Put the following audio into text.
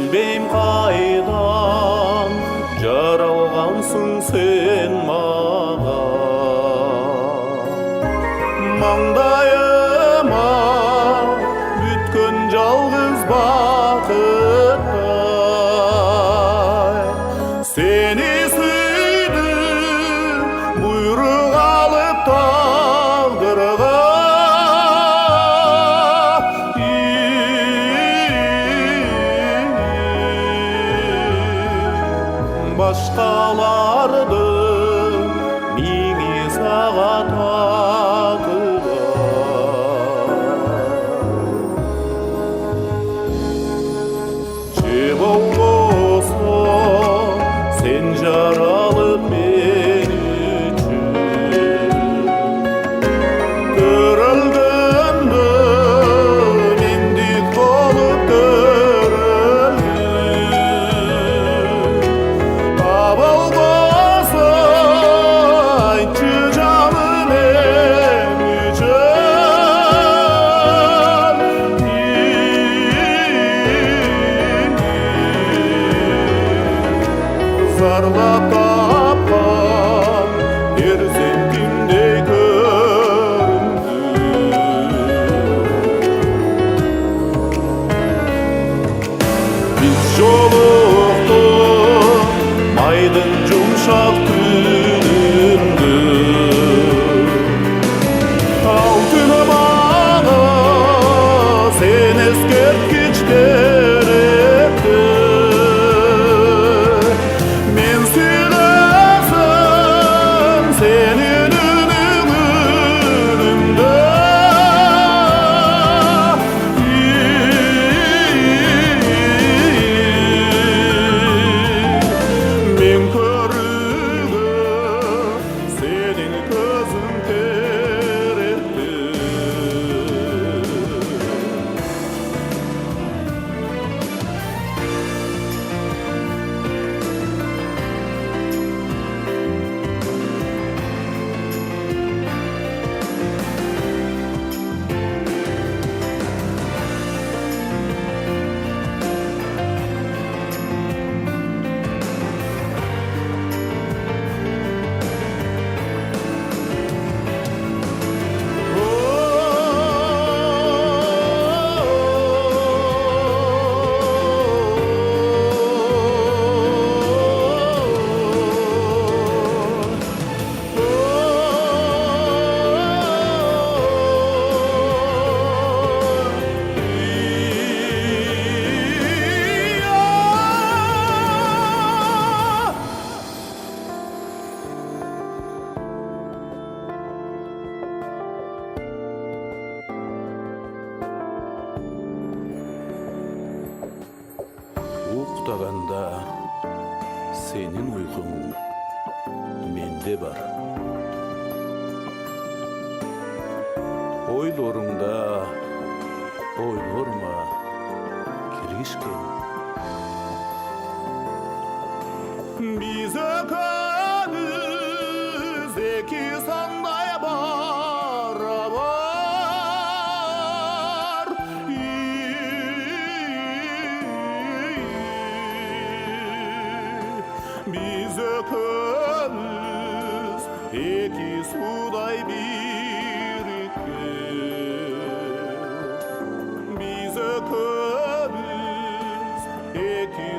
Bilbeyim qaydan jaralgansың sen mаған. Маңдайыма бүткөн жалғыз бақыттай. Сені сүйдім, бұйрық алып тағдырға. Башқалардың меңе саған татыға. Че болса сен жаралып мен үшін. Төрілгенді мендік болып зарлап тапқан перзентімдей көрінді. Біз жолықтық майдың жұмшақ түнінде. Ал түні маған сен ескерткіш керекті. Мен сүйгенсің сенің үніңді. Мен көрігім сенің көзің теретті. Уктаганда сенин уйкуң менде бар. Ойлоруңда ойлорма киришкен. Биз экөөбүз эки сандай барабар. Биз экөөбүз эки судай бириккен. Биз экөөбүз эки